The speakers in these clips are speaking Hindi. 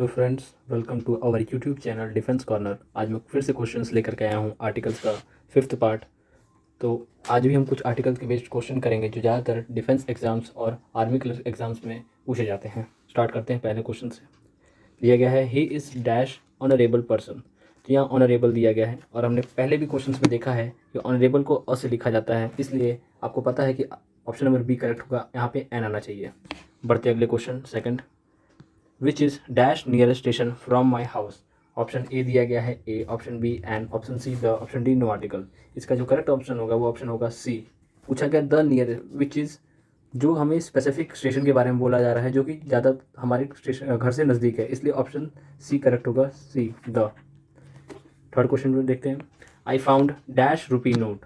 Hello friends, welcome to our YouTube channel defence corner. आज मैं फिर से क्वेश्चंस लेकर के आया हूँ आर्टिकल्स का फिफ्थ पार्ट। तो आज भी हम कुछ आर्टिकल्स के बेस्ड क्वेश्चन करेंगे जो ज़्यादातर डिफेंस एग्जाम्स और आर्मी क्लर्क एग्जाम्स में पूछे जाते हैं। स्टार्ट करते हैं पहले क्वेश्चन से। दिया गया है he is dash honourable person. तो यहाँ ऑनरेबल दिया गया है और हमने पहले भी क्वेश्चन में देखा है कि ऑनरेबल को अ से लिखा जाता है, इसलिए आपको पता है कि ऑप्शन नंबर बी करेक्ट होगा। यहाँ पे एन आना चाहिए। बढ़ते अगले question second. Which is dash nearest station from my house. Option A दिया गया है ए, option B and option C the, option D no article. इसका जो करेक्ट ऑप्शन होगा वो ऑप्शन होगा सी। पूछा गया द नियर विच इज़, जो हमें स्पेसिफिक स्टेशन के बारे में बोला जा रहा है जो कि ज़्यादा हमारे स्टेशन घर से नज़दीक है, इसलिए ऑप्शन सी करेक्ट होगा, सी द। थर्ड क्वेश्चन में देखते हैं। I found dash rupee note.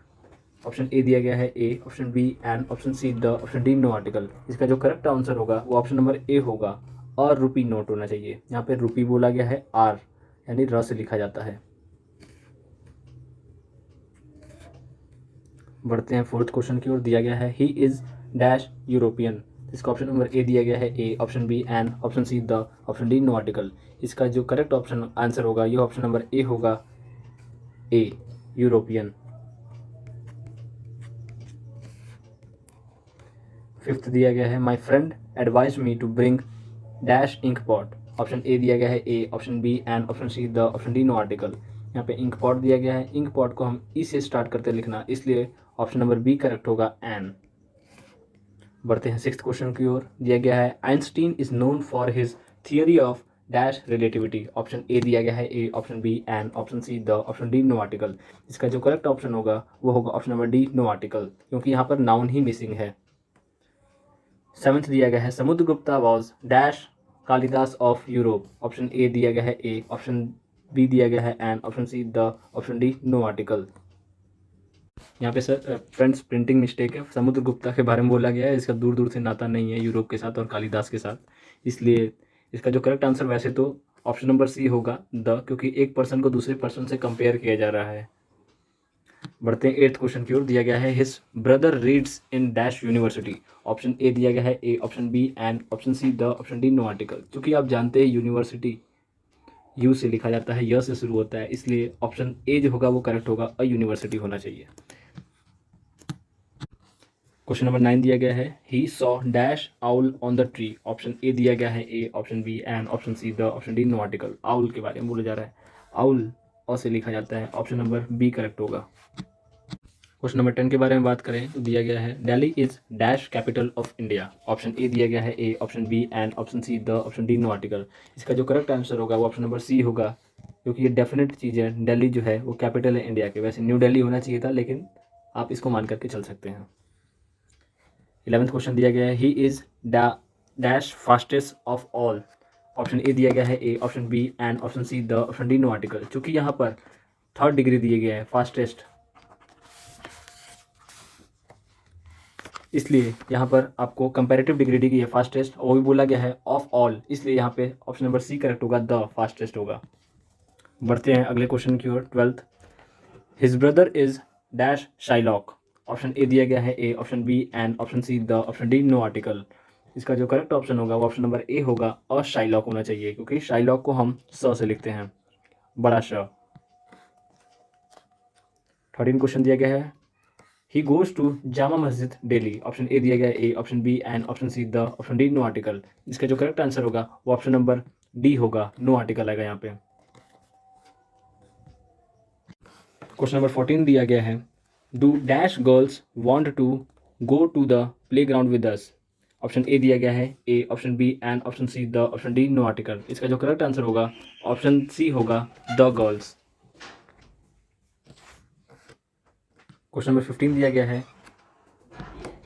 Option A दिया गया है ए, option B and option C the, option D no article. इसका जो करेक्ट आंसर होगा वो ऑप्शन नंबर ए होगा, और रुपी नोट होना चाहिए। यहाँ पे रुपी बोला गया है आर, यानी र से लिखा जाता है। बढ़ते हैं फोर्थ क्वेश्चन की ओर। दिया गया है ही इज डैश यूरोपियन। इसका ऑप्शन नंबर ए दिया गया है ए, option B and option C the, option D no article. इसका जो करेक्ट ऑप्शन आंसर होगा ये ऑप्शन नंबर ए होगा, ए यूरोपियन। फिफ्थ दिया गया है my friend advise me to bring dash ink pot. Option A दिया गया है ए, option B and option C the, option D no article. यहाँ पे इंक पॉट दिया गया है, इंक पॉट को हम ई से स्टार्ट करते लिखना, इसलिए ऑप्शन नंबर बी करेक्ट होगा, एन। बढ़ते हैं सिक्स्थ क्वेश्चन की ओर। दिया गया है Einstein is known for his theory of dash relativity. Option A दिया गया है ए, option B and option C the, option D no article. इसका जो करेक्ट ऑप्शन होगा वो होगा option number D no article, क्योंकि यहाँ पर नाउन ही मिसिंग है। सेवन्थ दिया गया है Samudragupta was dash Kalidas of Europe. Option A दिया गया है ए, ऑप्शन बी दिया गया है and option C the, option D no article. यहाँ पे सर फ्रेंड्स प्रिंटिंग मिस्टेक है, समुद्रगुप्ता के बारे में बोला गया है, इसका दूर दूर से नाता नहीं है यूरोप के साथ और कालिदास के साथ, इसलिए इसका जो करेक्ट आंसर वैसे तो ऑप्शन नंबर सी होगा द, क्योंकि एक पर्सन को दूसरे पर्सन से कंपेयर किया जा रहा है। बढ़ते हैं एट्थ क्वेश्चन की ओर। दिया गया है his brother reads in dash university. Option A दिया गया है ए, option B and option C the, option D no article. क्योंकि आप जानते हैं यूनिवर्सिटी यू से लिखा जाता है, य से शुरू होता है, इसलिए ऑप्शन ए जो होगा वो करेक्ट होगा, अ यूनिवर्सिटी होना चाहिए। क्वेश्चन नंबर 9 दिया गया है he saw dash owl on the tree. Option A दिया गया है ए, option B and option C the, option D no article. Owl के बारे में बोला जा रहा है, आउल अ से लिखा जाता है, ऑप्शन नंबर बी करेक्ट होगा। क्वेश्चन नंबर 10 के बारे में बात करें तो दिया गया है Delhi is dash capital of India. Option A दिया गया है ए, option B and option C the, option D no article. इसका जो करेक्ट आंसर होगा वो ऑप्शन नंबर सी होगा, क्योंकि ये डेफिनेट चीज़ है, दिल्ली जो है वो कैपिटल है इंडिया के। वैसे न्यू दिल्ली होना चाहिए था, लेकिन आप इसको मान करके चल सकते हैं। 11th क्वेश्चन दिया गया है he is dash fastest of all. Option A दिया गया है ए, option B and option C the, option D no article. चूंकि यहाँ पर थर्ड डिग्री दिए गया है फास्टेस्ट, इसलिए यहाँ पर आपको कंपैरेटिव डिग्री दी गई है फास्टेस्ट, वो भी बोला गया है ऑफ ऑल, इसलिए यहाँ पे ऑप्शन नंबर सी करेक्ट होगा, द फास्टेस्ट होगा। बढ़ते हैं अगले क्वेश्चन की ओर। 12th his brother is dash Shylock. Option A दिया गया है ए, option B and option C the, option D no article. इसका जो करेक्ट ऑप्शन होगा वो ऑप्शन नंबर ए होगा, अ शाइलॉक होना चाहिए, क्योंकि शाइलॉक को हम स से लिखते हैं, बड़ा श। 13 क्वेश्चन दिया गया है he goes to Jama Masjid daily. Option A दिया गया है ए, option B and option C the, option D no article. इसका जो करेक्ट आंसर होगा वो ऑप्शन नंबर डी होगा, नो आर्टिकल आएगा यहाँ पे। क्वेश्चन नंबर 14 दिया गया है do dash girls want to go to the playground with us. Option A दिया गया है ए, option B and option C the, option D no article. इसका जो करेक्ट आंसर होगा ऑप्शन सी होगा, द गर्ल्स। क्वेश्चन नंबर 15 दिया गया है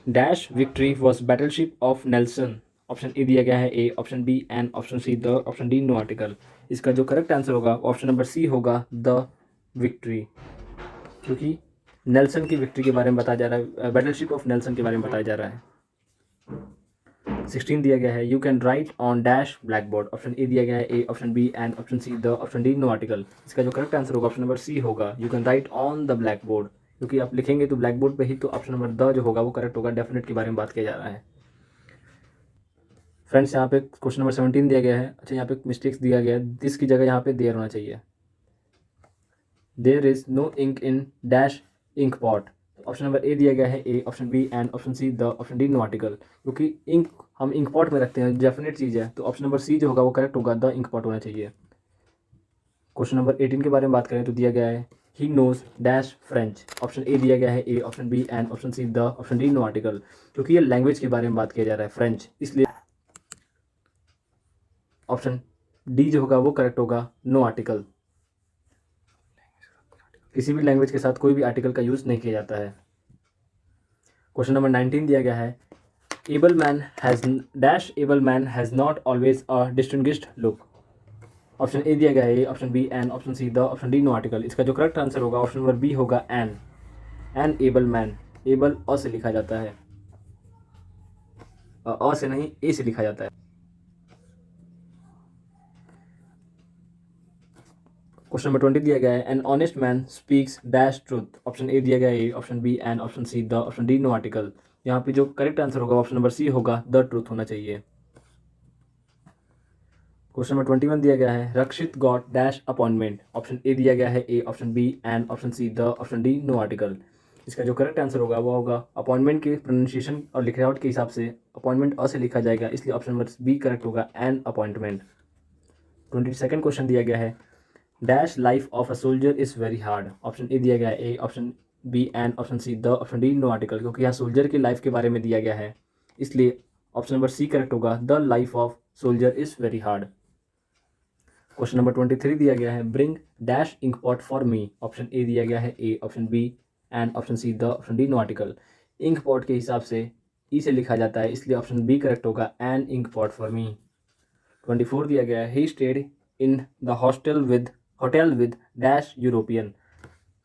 dash victory was battleship of Nelson. Option A दिया गया है ए, option B and option C the, option D no article. इसका जो करेक्ट आंसर होगा ऑप्शन नंबर सी होगा, द विक्ट्री, क्योंकि नेल्सन की विक्ट्री के बारे में बताया जा रहा है, बैटलशिप ऑफ नेल्सन के बारे में बताया जा रहा है। 16 दिया गया है you can write on dash blackboard. Option A दिया गया है ए, option B and option C the, option D no article. इसका जो करेक्ट आंसर होगा ऑप्शन नंबर सी होगा, you can write on the blackboard, क्योंकि आप लिखेंगे तो ब्लैक बोर्ड पे ही, तो ऑप्शन नंबर द जो होगा वो करेक्ट होगा, डेफिनेट के बारे में बात किया जा रहा है। फ्रेंड्स यहाँ पे क्वेश्चन नंबर 17 दिया गया है। अच्छा, यहाँ पे मिस्टेक्स दिया गया है, दिस की जगह यहाँ पे देयर होना चाहिए। There is no ink in dash ink pot. Option number A दिया गया है ए, option B and, option C the, option D no article. क्योंकि इंक हम इंक पॉट में रखते हैं, डेफिनेट चीज़ है, तो ऑप्शन नंबर सी जो होगा वो करेक्ट होगा, द इंक पॉट होना चाहिए। क्वेश्चन नंबर 18 के बारे में बात करें तो दिया गया है he knows dash French. Option A दिया गया है ए, option B and, option C the, option D no article. क्योंकि ये लैंग्वेज के बारे में बात किया जा रहा है फ्रेंच, इसलिए ऑप्शन डी जो होगा वो करेक्ट होगा, नो आर्टिकल। किसी भी लैंग्वेज के साथ कोई भी आर्टिकल का यूज़ नहीं किया जाता है। क्वेश्चन नंबर 19 दिया गया है able man has dash able man has not always a distinguished look. Option A दिया गया है ए, option B an, option C the, option D no article. इसका जो करेक्ट आंसर होगा ऑप्शन नंबर बी होगा एन एबल मैन। एबल अ से लिखा जाता है, अ से नहीं ए से लिखा जाता है। क्वेश्चन नंबर 20 दिया गया है an honest man speaks dash truth. Option A दिया गया है ए, option B an, option C the, option D no article. यहाँ पे जो करेक्ट आंसर होगा ऑप्शन नंबर सी होगा, द ट्रूथ होना चाहिए। क्वेश्चन नंबर 21 दिया गया है Rakshit got dash appointment. Option A दिया गया है ए, option B an, option C the, option D no article. इसका जो करेक्ट आंसर होगा वो होगा अपॉइंटमेंट के प्रोनाउंसिएशन और लिखावट के हिसाब से अपॉइंटमेंट अ से लिखा जाएगा, इसलिए ऑप्शन नंबर बी करेक्ट होगा, एन अपॉइंटमेंट। 22nd क्वेश्चन दिया गया है dash life of a soldier is very hard. Option A दिया गया है ए, option B an, option C the, option D no article. क्योंकि यहाँ सोल्जर की लाइफ के बारे में दिया गया है, इसलिए ऑप्शन नंबर सी करेक्ट होगा, the life of soldier is very hard. Question number 23 दिया गया है bring dash ink pot for me. Option A दिया गया है ए, option B and, option C the, option D no article. Ink pot के हिसाब से ई से लिखा जाता है, इसलिए ऑप्शन बी करेक्ट होगा, an ink pot for me. 24 दिया गया है he stayed in the hotel with dash European.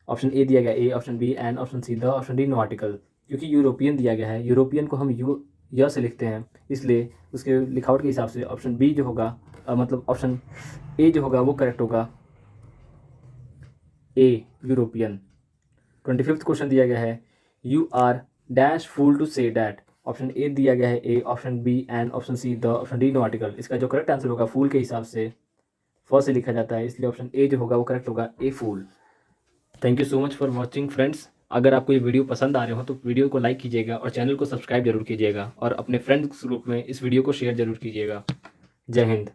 Option A दिया गया a, option B and, option C the, option D no article. क्योंकि यूरोपियन दिया गया है, यूरोपियन को हम य से लिखते हैं, इसलिए उसके लिखावट के हिसाब से ऑप्शन बी जो होगा मतलब ऑप्शन ए जो होगा वो करेक्ट होगा, ए यूरोपियन। 25th क्वेश्चन दिया गया है you are dash fool to say that. Option A दिया गया है ए, option B and, option C the, option D no article. इसका जो करेक्ट आंसर होगा फूल के हिसाब से फ से लिखा जाता है, इसलिए ऑप्शन ए जो होगा वो करेक्ट होगा, a fool. Thank you so much for watching friends. अगर आपको ये वीडियो पसंद आ रहे हो तो वीडियो को लाइक कीजिएगा और चैनल को सब्सक्राइब जरूर कीजिएगा और अपने फ्रेंड्स ग्रुप में इस वीडियो को शेयर जरूर कीजिएगा। जय हिंद।